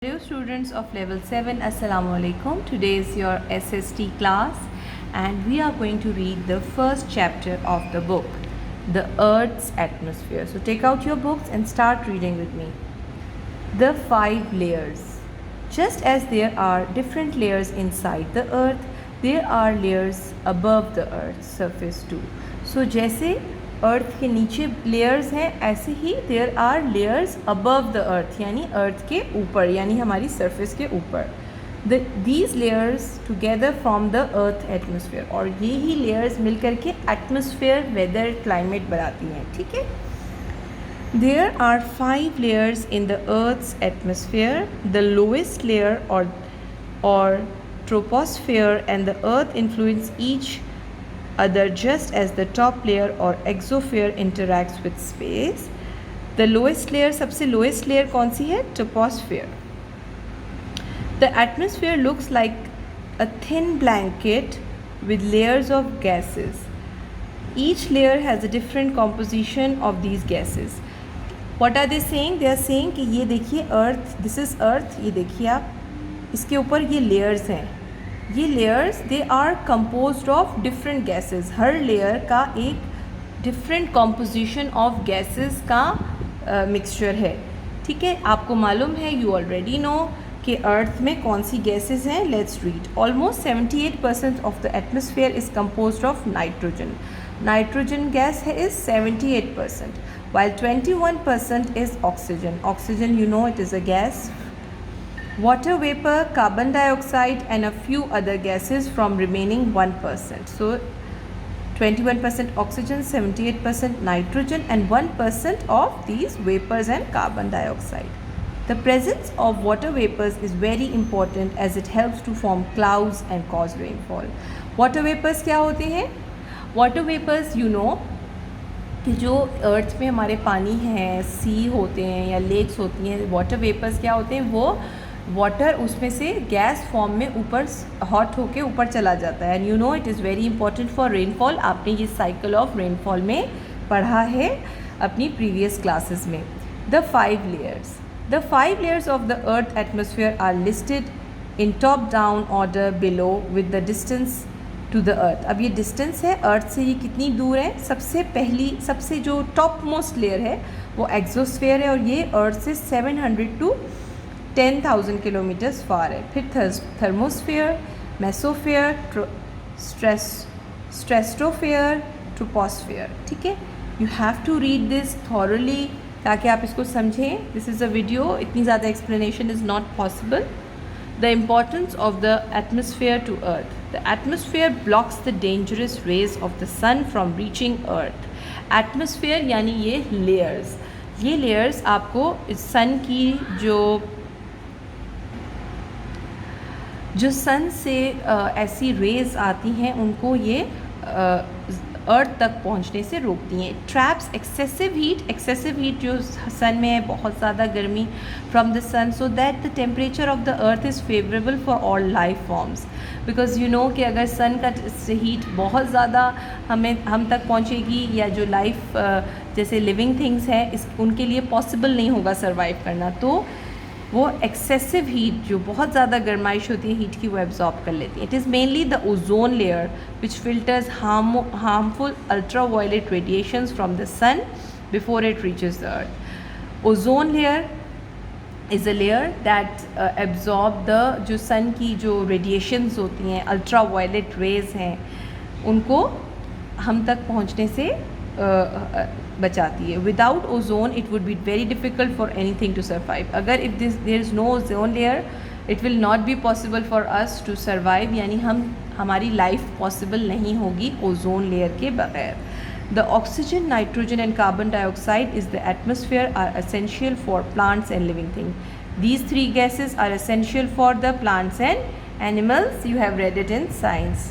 Hello students of level 7, Assalamu alaikum. Today is your SST class and we are going to read the first chapter of the book, The Earth's Atmosphere. So take out your books and start reading with me. The 5 layers. Just as there are different layers inside the earth, there are layers above the earth's surface too. So जैसे अर्थ के नीचे layers हैं ऐसे ही there are layers above the earth यानी earth के ऊपर यानी हमारी सरफेस के ऊपर these layers together from the earth atmosphere और ये ही लेयर्स मिल करके एटमॉस्फेयर वेदर क्लाइमेट बनाती हैं. ठीक है. There are 5 layers in the earth's atmosphere. The lowest layer और troposphere and the earth influence each other just as the top layer or exosphere interacts with space. The lowest layer, सबसे lowest layer कौन सी है? Troposphere. The atmosphere looks like a thin blanket with layers of gases. Each layer has a different composition of these gases. What are they saying? They are saying कि ये देखिए earth, this is earth, ये देखिए आप, इसके ऊपर ये layers हैं. ये layers they are composed of different gases. हर लेयर का एक डिफरेंट कॉम्पोजिशन ऑफ गैसेस का मिक्सचर है. ठीक है. आपको मालूम है, यू ऑलरेडी नो कि अर्थ में कौन सी गैसेस हैं. Let's read. Almost 78% of the atmosphere is composed of nitrogen. Nitrogen gas है is 78%, while 21% is oxygen. Oxygen, you know, it is a gas. Water vapor, carbon dioxide and a few other gases from remaining 1%. So 21% oxygen, 78% nitrogen and 1% of these vapors and carbon dioxide. The presence of water vapors is very important as it helps to form clouds and cause rainfall. Water vapors क्या होते हैं? Water vapors, you know, कि जो अर्थ में हमारे पानी है, सी होते हैं या लेक्स होती हैं, वाटर वेपर्स क्या होते हैं? वो वाटर उसमें से गैस फॉर्म में ऊपर हॉट होके ऊपर चला जाता है. And you know it is very important for rainfall. आपने ये साइकिल ऑफ रेनफॉल में पढ़ा है अपनी प्रीवियस क्लासेस में. The 5 layers. The 5 layers of the earth atmosphere are listed in top down order below with the distance to the earth. अब ये distance है अर्थ से, ये कितनी दूर है. सबसे जो टॉप मोस्ट लेयर है वो एक्सोस्फेयर है और ये अर्थ से 700 to 10,000 किलोमीटर्स फार है. फिर थर्मोस्फेयर, मेसोफेयर, स्ट्रेटोस्फेयर, ट्रोपोस्फेयर. ठीक है. You have to read this thoroughly ताकि आप इसको समझें. दिस इज़ अ वीडियो, इतनी ज़्यादा explanation is not possible. The importance of the atmosphere to earth. The atmosphere blocks the dangerous rays of the sun from reaching earth. Atmosphere यानी ये layers. ये layers आपको सन की जो सन से ऐसी रेज़ आती हैं उनको ये अर्थ तक पहुंचने से रोकती हैं. ट्रैप्स एक्सेसिव हीट जो सन में है, बहुत ज़्यादा गर्मी from the sun, so that the temperature of the earth is favourable for all life forms. Because you know कि अगर सन का हीट बहुत ज़्यादा हम तक पहुंचेगी या जो लाइफ जैसे लिविंग थिंग्स है उनके लिए पॉसिबल नहीं होगा सर्वाइव करना, तो वो एक्सेसिव हीट जो बहुत ज़्यादा गर्माइश होती है हीट की वो एब्जॉर्ब कर लेती है. It is mainly the ozone layer which filters harmful ultraviolet radiations from the sun before it reaches the earth. Ozone layer is a layer that absorb the जो सन की जो रेडिएशंस होती हैं, अल्ट्रावायलेट रेज हैं, उनको हम तक पहुँचने से बचाती है. Without ozone it would be very difficult for anything to survive. अगर if there is no ozone layer it will not be possible for us to survive, यानी हमारी लाइफ पॉसिबल नहीं होगी ओजोन लेयर के बगैर. The oxygen, nitrogen and carbon dioxide is the atmosphere are essential for plants and living thing. These 3 gases are essential for the plants and animals. You have read it in science.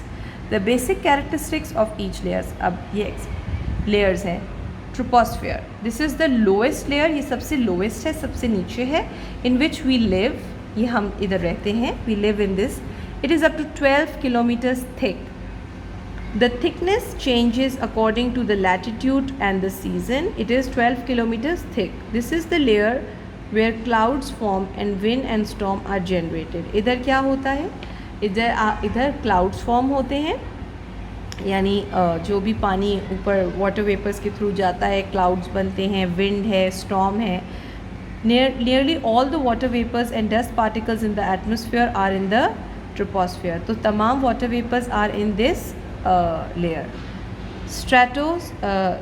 The basic characteristics of each layers. अब ये layers हैं. Troposphere, this is the lowest layer. ये सबसे lowest है, सबसे नीचे है. इन which we live, ये हम इधर रहते हैं, we live in this. It is up to 12 kilometres thick. The thickness changes according to the latitude and the season. It is 12 kilometres thick. This is the layer where clouds form and wind and storm are generated. इधर क्या होता है, इधर clouds form होते हैं, यानी जो भी पानी ऊपर वाटर वेपर्स के थ्रू जाता है क्लाउड्स बनते हैं, विंड है, स्टॉर्म है. Nearly all the water vapors and dust particles in the atmosphere are in the troposphere. तो तमाम water vapors are in this layer. Stratosphere,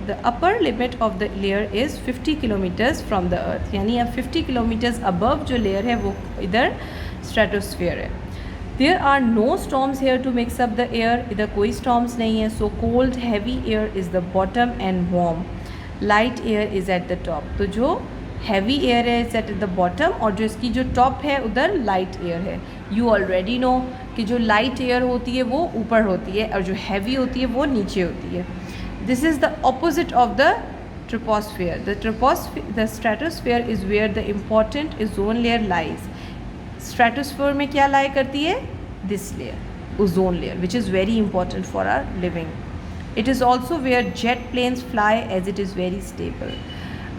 the upper limit of the layer is 50 kilometers from the earth. यानी अब 50 kilometers above जो layer है वो इधर stratosphere है. There are no storms here to mix up the air. इधर कोई storms नहीं है. So cold heavy air is the bottom and warm light air is at the top. तो जो heavy air है is at the bottom और जो इसकी जो top है उधर light air है. You already know कि जो light air होती है वो ऊपर होती है और जो heavy होती है वो नीचे होती है. This is the opposite of the troposphere. The stratosphere is where the important ozone layer lies. Stratosphere में क्या lie करती है? This layer, ozone layer, which is very important for our living. It is also where jet planes fly as it is very stable.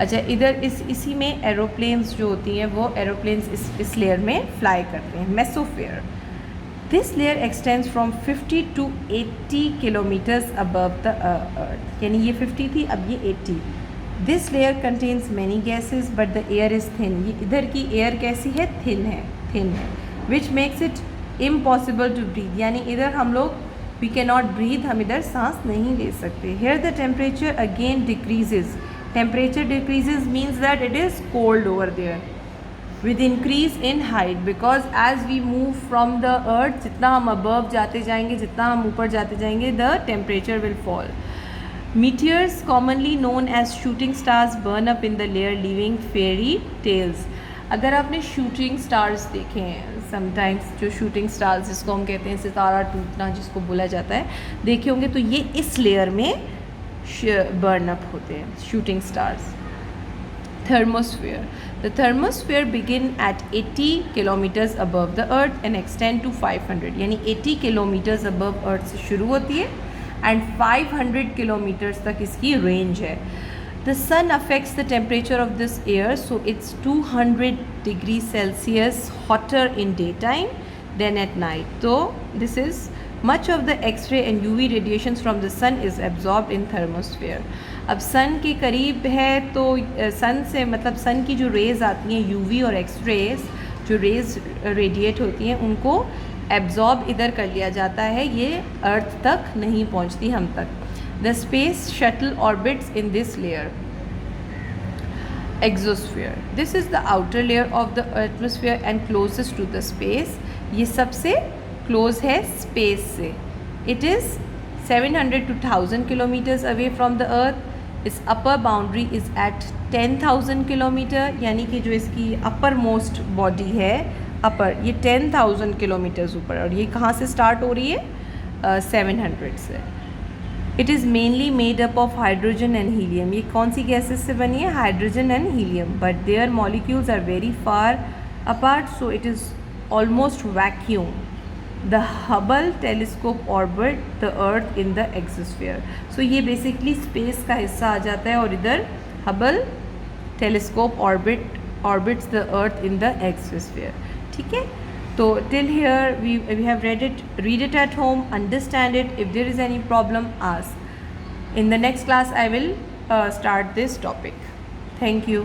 अच्छा, इधर इसी में aeroplanes जो होती हैं वो एरोप्लेन्स इस लेयर में फ्लाई करते हैं. Mesosphere, this layer extends from 50 to 80 kilometres above the earth. यानी ये 50 थी, अब ये 80. This layer contains many gases but the air is thin. ये इधर की एयर कैसी है? थिन है. Which makes it impossible to breathe. यानी इधर हम लोग वी कैन नॉट ब्रीथ, हम इधर सांस नहीं ले सकते. Here the temperature again decreases. Temperature decreases means that it is cold over there with increase in height, because as we move from the earth, जितना हम above जाते जाएंगे, जितना हम ऊपर जाते जाएंगे, the temperature will fall. Meteors, commonly known as shooting stars, burn up in the layer leaving fairy tales. अगर आपने शूटिंग स्टार्स देखे हैं, समटाइम्स जो शूटिंग स्टार्स जिसको हम कहते हैं सितारा टूटना जिसको बोला जाता है, देखे होंगे, तो ये इस लेयर में burn up होते हैं shooting stars. Thermosphere, the thermosphere begin at 80 kilometers above the earth and extend to 500. यानी 80 kilometers above earth से शुरू होती है and 500 kilometers तक इसकी range है. The sun affects the temperature of this air, so it's 200 degrees Celsius hotter in daytime than at night. So this is much of the X-ray and UV radiations from the sun is absorbed in thermosphere. अब सन के करीब है तो सन से मतलब सन की जो rays आती हैं UV और X-rays, जो रेज़ रेडिएट होती हैं उनको एब्जॉर्ब इधर कर लिया जाता है, ये अर्थ तक नहीं पहुंचती हम तक. The space shuttle orbits in this layer. Exosphere, this is the outer layer of the atmosphere and closest to the space. ये सबसे क्लोज है स्पेस से. It is 700 to 1000 kilometres away from the earth. इस upper boundary is at 10,000 kilometre. यानी कि जो इसकी upper most body है अपर, ये 10,000 किलोमीटर्स ऊपर, और ये कहाँ से स्टार्ट हो रही है? 700 से. It is mainly made up of hydrogen and helium. ये कौन सी गैसेस से बनी है? Hydrogen and helium. But their molecules are very far apart, so it is almost vacuum. The Hubble telescope orbit the Earth in the exosphere. So ये basically space का हिस्सा आ जाता है और इधर Hubble telescope orbits the Earth in the exosphere. ठीक है, तो till here we have read it at home, understand it. If there is any problem, ask. In the next class I will start this topic. Thank you.